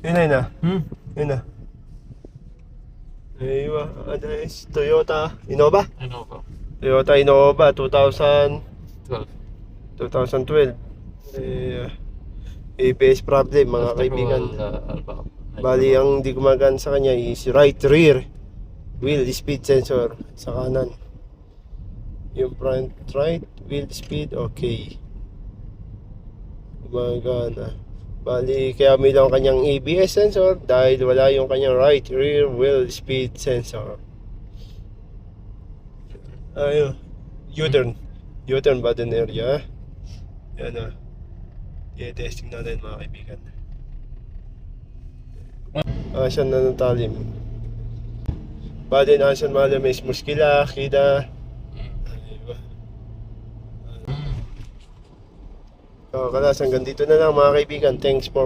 Yun na yun na. Hmm? Yun na. Aywa, address, Toyota Innova. Ano ba? Toyota Innova 12. 2012. ABS problem mga kaibigan. Bali ang di gumagana sa kanya is right rear wheel speed sensor sa kanan. Yung front right wheel speed okay. Gumagana. Bali kaya may lang kanyang ABS sensor dahil wala yung kanyang right rear wheel speed sensor. Ayun. U-turn. U-turn button area. Yan na. I-testing natin mga kaibigan. Asan na ng talim. Bali na asan malam is muskila, kida. Ayun. Kalas hanggang dito na lang mga kaibigan. Thanks for watching.